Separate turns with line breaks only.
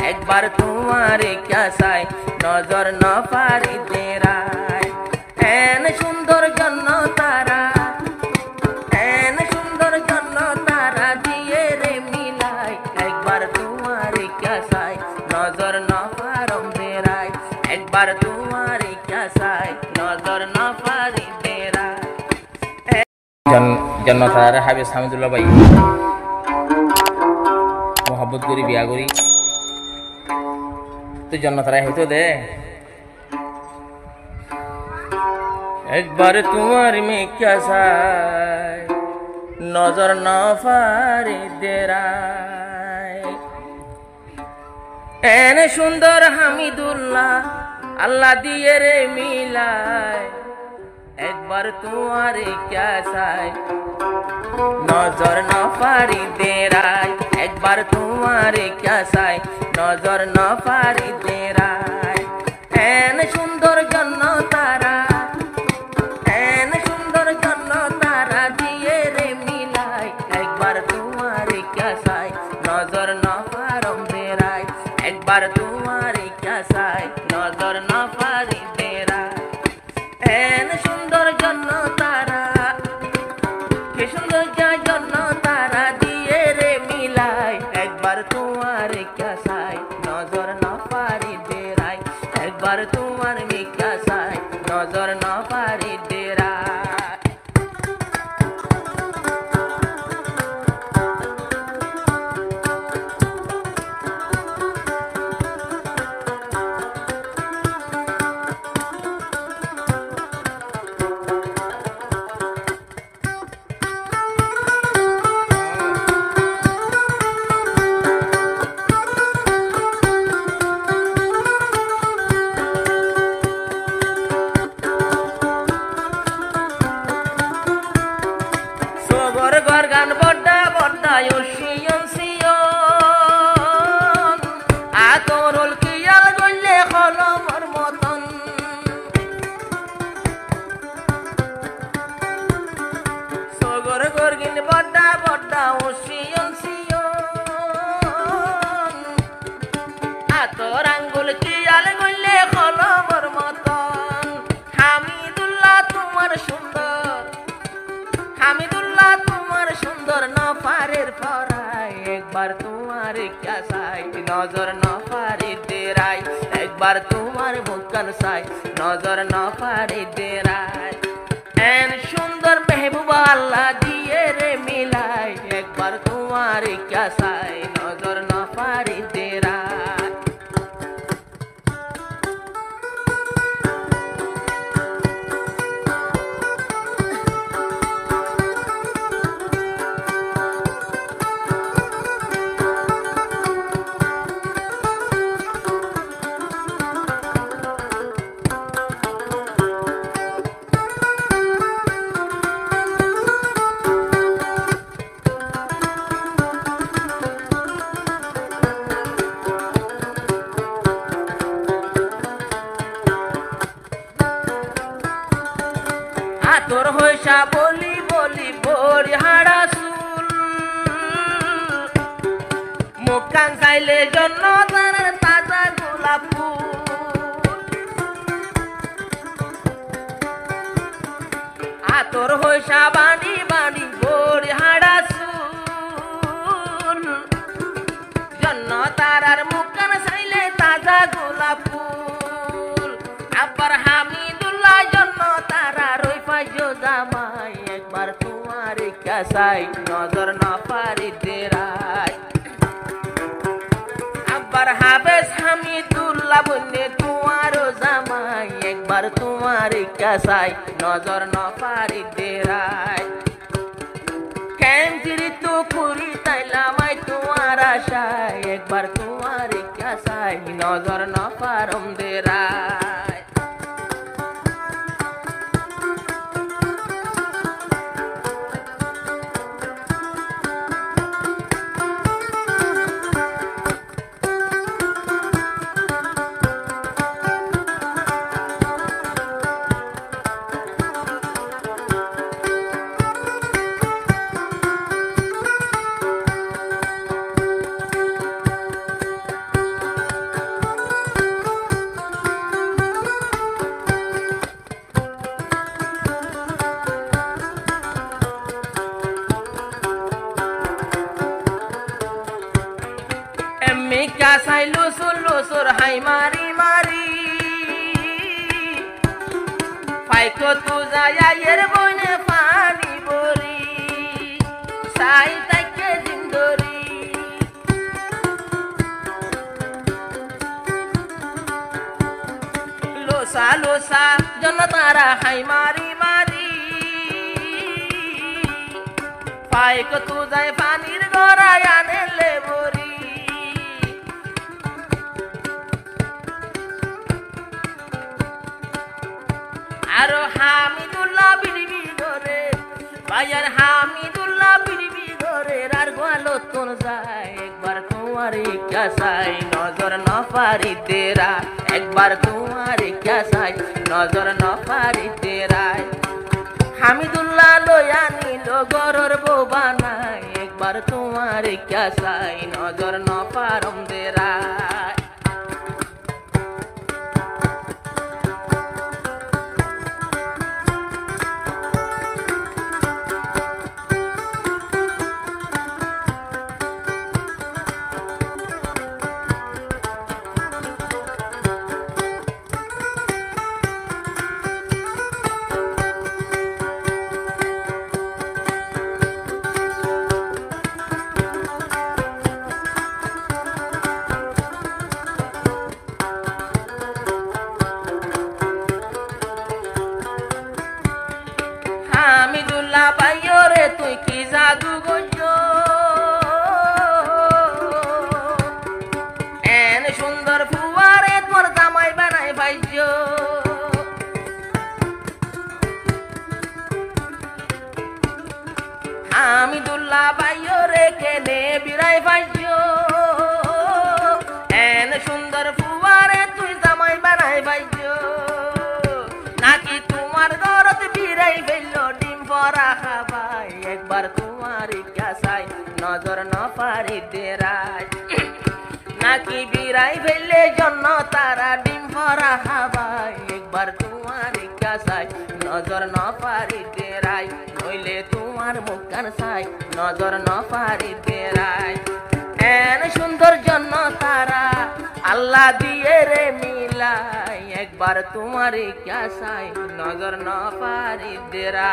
একবার তোমারে ক্যাসাই নজর না পারি দেরাই এন সুন্দর জন্য তারা এন সুন্দর জন্য তারা দিয়ে রে মিলাই একবার তোমারে ক্যাসাই নজর না পারম দেরাই একবার তোমারে ক্যাসাই নজর না পারি দেরাই জন্ম তারা হাবিজ হামিদুল্লাহ ভাই মোহাম্মত করি বিয়া করি তুই জন্ম তারা হইতো দে একবার তোমার মে ক্যাসাই নজর না পারি দেরাই এনে সুন্দর হামিদুল্লাহ আল্লাহ দিয়ে রে মিলাই একবার তোমারে ক্যাসাই নজর না পারি দেরাই একবার তোমারে ক্যাসাই নজর না পারি দেরাই এন সুন্দর জন্য তারা এন সুন্দর জন্য তারা দিয়ে রে মিলাই একবার তোমারে ক্যাসাই নজর না পারম দেরাই একবার তোমারে ক্যাসাই নজর না পারি দেরাই এন সুন্দর জন্য তারা কে সুন্দর জন্য তারা দিয়ে রে মিলাই একবার তোমারে ক্যাসাই নজর না পারি দেরাই একবার তোমার মে ক্যাসাই নজর না পারি দেরাই গর গান বড্ডা বড্ডা ওশিয়ন সিয়ন আতরল কিয়াল গইলে কলমর মতন সগর গর গিন বড্ডা বড্ডা ওশিয়ন সিয়ন আতর আঙ্গুল কিয়াল গইলে কলমর মতন হামিদুল্লাহ তোমার সুন্দর হামিদুল্লাহ তোমার সুন্দর নফারের ফরাই একবার তোমারে ক্যাসাই নজর না পারি দেরাই একবার তোমার মুখান সাই নজর না পারি দেরাই এন সুন্দর মেহবুবা আল্লাহ দিয়ে রে মিলাই একবার তোমারে ক্যাসাই নজর না পারি দেরাই তোর হইসা বলি বলি ভরি হাড়া চুল মুখ কান চাইলে জন্য তার তাজা গোলাপ ফুল তোর হইসা বাড়ি বাড়ি ভরি হাড়া চুল জন্য তারার মুখ কান চাইলে তাজা গোলাপ ফুল আবার হামিদুল্লাহ জন্য তারা রই পাইজো জামাই একবার তোমারে ক্যাসাই নজর না পারি দেরাই আবার হাবেস হামিদুল্লাহ বন্যে তোমারও জামাই একবার তোমারে ক্যাসাই নজর না পারি দেরাই কেমজিরি তো পুরি তাইলামাই তোমার আশায় একবার তোমারে ক্যাসাই নজর না পারম দেরাই क्या साई लुसुर हाई मारी मारी फाइको तू जाया येर बोने पानी बोरी साई तके जिंदोरी लोसा जन तारा हाई मारी मारी फाइको तू जाय पानीर गोरा याने ले बोरी আরো হামিদুল্লাহ বিড়বি ধরে ভাইয়ার হামিদুল্লাহ বিড়বি ধরে আর গোয়ালো তোর যায় একবার তোমারে क्या চাই নজর না পারি তেরা একবার তোমারে क्या চাই নজর না পারি তেরা হামিদুল্লাহ লয়া নিল গরর বউ বানাই একবার তোমারে क्या চাই নজর না পারম দেরা হামিদুল্লাহ ভাইও রে তুই কি জাদু গঞ্জো এন সুন্দর ফুয়ারে তোর জামাই বানাই ভাইজো হামিদুল্লাহ ভাইও রে কেনে বিরাই ভাইজো এন সুন্দর ফুয়ারে তুই জামাই বানাই ভাইজো নাকি তোমার দরদ বিরাই ফেললো ডিম ভরা খাবাই একবার তোমার क्या চাই নজর না পারি দেরাই নাকি বিরাই ফেললে জন্য তারা ডিম ভরা খাবাই একবার তোমার क्या চাই নজর না পারি দেরাই নইলে তোমার মুখ কান চাই নজর না পারি দেরাই এন সুন্দর জন্য তারা আল্লাহ দিয়ে রে মিলাই একবার তোমারে क्या চাই নজর না পারি দেরা